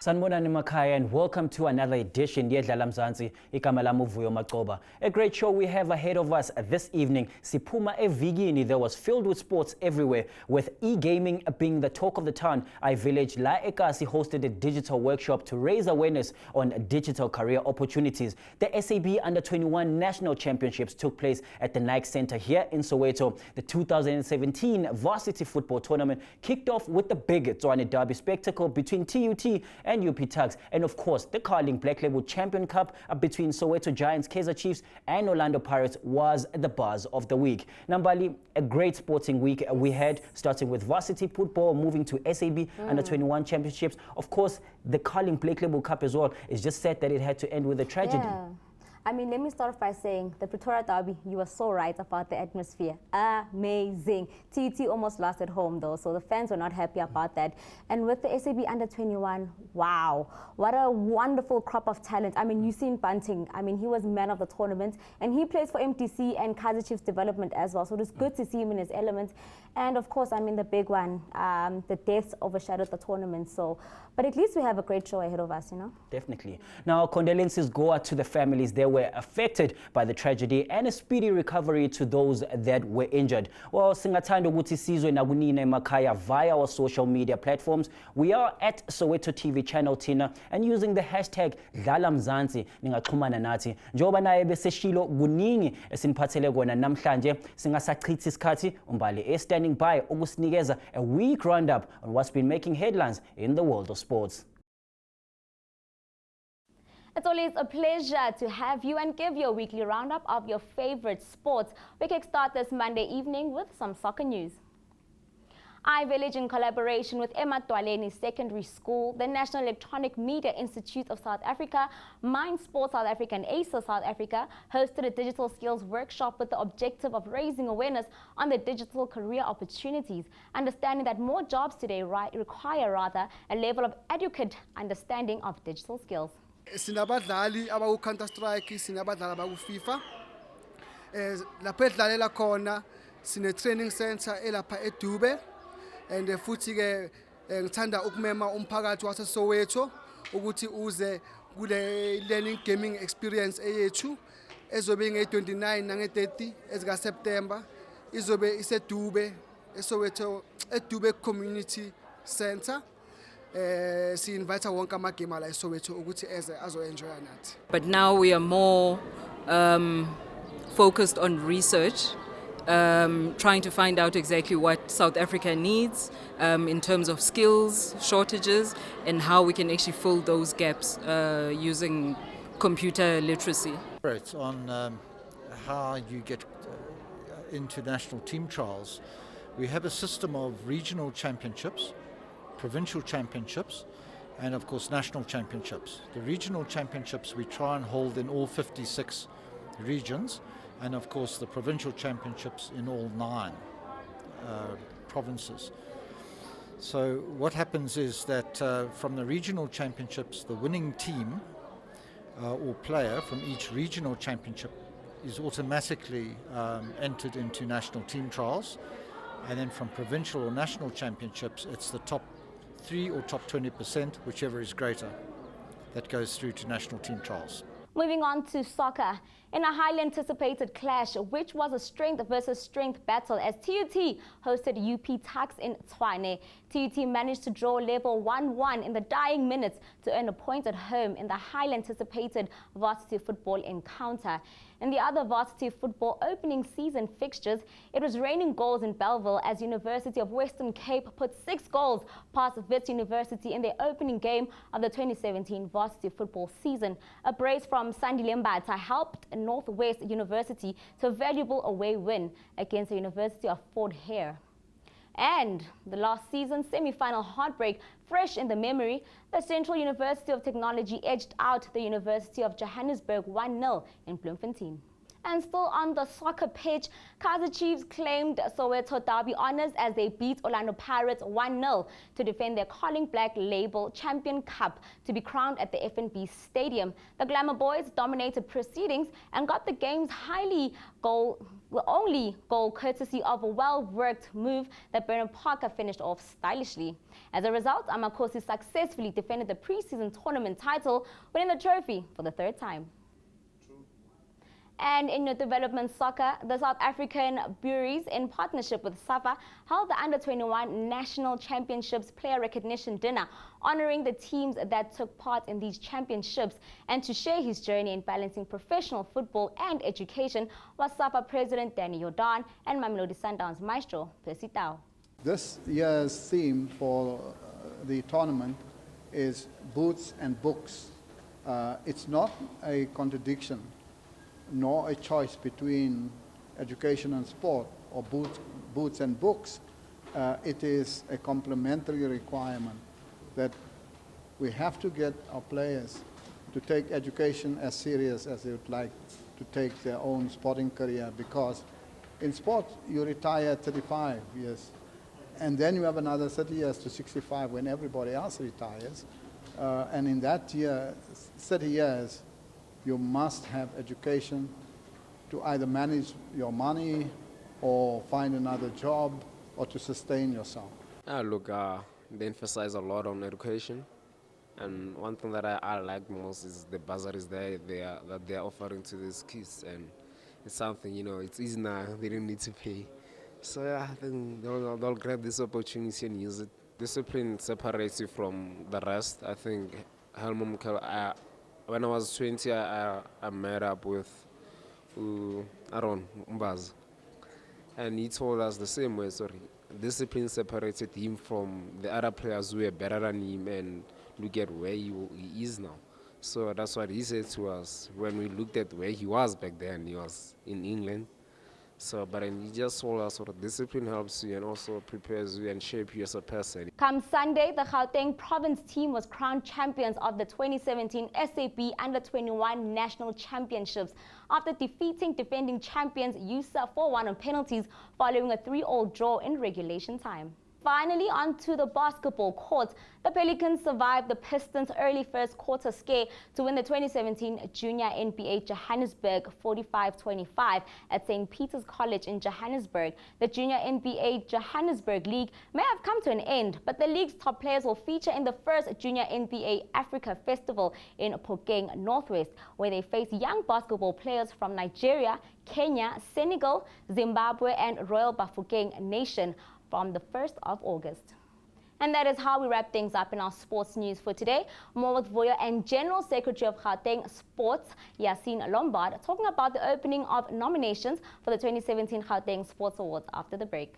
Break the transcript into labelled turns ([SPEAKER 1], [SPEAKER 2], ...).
[SPEAKER 1] Sanibonani Makhaya and welcome to another edition Dlala Mzansi, igama lami Vuyo Macoba. A great show we have ahead of us this evening. Siphuma evigini, there was filled with sports everywhere, with e-gaming being the talk of the town. iVillage La Ekasi hosted a digital workshop to raise awareness on digital career opportunities. The SAB Under-21 National Championships took place at the Nike Center here in Soweto. The 2017 Varsity football tournament kicked off with the big Tshwane derby spectacle between TUT and UP Tugs, and of course the curling Black Label Champion Cup between Soweto Giants, Kaizer Chiefs and Orlando Pirates was the buzz of the week. Mbali, a great sporting week we had, starting with varsity football, moving to SAB Under-21 Championships. Of course, the curling Black Label Cup as well. It's just sad that it had to end with a tragedy.
[SPEAKER 2] Yeah. I mean, let me start off by saying the Pretoria Derby, you were so right about the atmosphere. Amazing. TT almost lost at home though, so the fans were not happy about that. And with the SAB Under-21, wow, what a wonderful crop of talent. I mean, you've seen Bunting. I mean, he was man of the tournament, and he plays for MDC and Kaizer Chiefs development as well, so it was good to see him in his element. And of course, I mean, the big one, the deaths overshadowed the tournament, so, but at least we have a great show ahead of us, you know? Definitely.
[SPEAKER 1] Now, condolences go out to the families that were affected by the tragedy, and a speedy recovery to those that were injured. Well, singathanda ukuthi sizwe nakunina emakhaya via our social media platforms. We are at Soweto TV channel Tina, and using the hashtag Dlala Mzansi ningaxhumana nathi. Njoba naye beseshilo kuningi esiniphathele kona namhlanje, singasachithi isikhathi. Mbali standing by ukusinikeza a week roundup on what's been making headlines in the world of sports.
[SPEAKER 2] It's always a pleasure to have you and give you a weekly roundup of your favorite sports. We can start this Monday evening with some soccer news. iVillage, in collaboration with Emadwaleni Secondary School, the National Electronic Media Institute of South Africa, Mindsport South Africa and ACER South Africa hosted a digital skills workshop with the objective of raising awareness on the digital career opportunities, understanding that more jobs today require a level of adequate understanding of digital skills.
[SPEAKER 3] Sinabadlali abaku Counter Strike, sinabadlali abaku FIFA. Lapho edlalela khona sine training center elapha eDube, and futhi ke ngithanda ukumema umphakathi wase Soweto ukuthi uze kule learning gaming experience eyethu ezobe nge29 nange30 ezika September, izobe iseDube eSoweto eDube Community Center. Invite wonke amagame ala eSoweto ukuthi eze azo-enjoya nathi.
[SPEAKER 4] But now we are more focused on research, trying to find out exactly what South Africa needs in terms of skills shortages and how we can actually fill those gaps using computer literacy.
[SPEAKER 5] Right, on how you get into national team trials. We have a system of regional championships, provincial championships, and of course national championships. The regional championships we try and hold in all 56 regions, and of course the provincial championships in all 9 provinces. So what happens is that from the regional championships, the winning team or player from each regional championship is automatically entered into national team trials, and then from provincial or national championships it's the top 3 or top 20%, whichever is greater, that goes through to national team trials.
[SPEAKER 2] Moving on to soccer. In a highly anticipated clash, which was a strength versus strength battle as TUT hosted UP Tugs in Tshwane. TUT managed to draw level 1-1 in the dying minutes to earn a point at home in the highly anticipated varsity football encounter. In the other varsity football opening season fixtures, it was raining goals in Bellville as University of Western Cape put 6 goals past Wits University in their opening game of the 2017 varsity football season. A brace from Sandile Mbata helped Northwest University to a valuable away win against the University of Fort Hare. And the last season's semi-final heartbreak, fresh in the memory, the Central University of Technology edged out the University of Johannesburg 1-0 in Bloemfontein. And still on the soccer pitch, Kaizer Chiefs claimed Soweto Derby honours as they beat Orlando Pirates 1-0 to defend their Calling Black Label Champion Cup to be crowned at the FNB Stadium. The Glamour Boys dominated proceedings and got the game's only goal courtesy of a well-worked move that Bernard Parker finished off stylishly. As a result, Amakhosi successfully defended the pre-season tournament title, winning the trophy for the third time. And in your development soccer, the South African Breweries, in partnership with SAFA, held the Under-21 National Championships Player Recognition Dinner, honoring the teams that took part in these championships. And to share his journey in balancing professional football and education was SAFA President Danny Jordan and Mamelodi Sundowns Maestro Percy.
[SPEAKER 6] This year's theme for the tournament is Boots and Books. It's not a contradiction nor a choice between education and sport, or boots and books. It is a complementary requirement that we have to get our players to take education as serious as they would like to take their own sporting career, because in sport you retire at 35 years and then you have another 30 years to 65 when everybody else retires, and in that year, 30 years, you must have education to either manage your money or find another job or to sustain yourself.
[SPEAKER 7] They emphasize a lot on education, and one thing that I like most is the bursaries that they are offering to these kids, and it's something, it's easy now, they don't need to pay. So yeah, I think they'll grab this opportunity and use it. Discipline separates you from the rest. I think when I was 20, I met up with Aaron Mbaz, and he told us the same way. Discipline separated him from the other players who were better than him, and look at where he is now. So that's what he said to us when we looked at where he was back then. He was in England. But he just told us discipline helps you and also prepares you and shapes you as a person.
[SPEAKER 2] Come Sunday, the Gauteng province team was crowned champions of the 2017 SAB Under-21 National Championships after defeating defending champions USA 4-1 on penalties following a 3-3 draw in regulation time. Finally, onto the basketball court. The Pelicans survived the Pistons' early first quarter scare to win the 2017 Junior NBA Johannesburg 45-25 at St. Peter's College in Johannesburg. The Junior NBA Johannesburg League may have come to an end, but the league's top players will feature in the first Junior NBA Africa Festival in Phokeng Northwest, where they face young basketball players from Nigeria, Kenya, Senegal, Zimbabwe, and Royal Bafokeng Nation from the 1st of August. And that is how we wrap things up in our sports news for today. More with Vuyo and General Secretary of Gauteng Sports, Yasin Lombard, talking about the opening of nominations for the 2017 Gauteng Sports Awards after the break.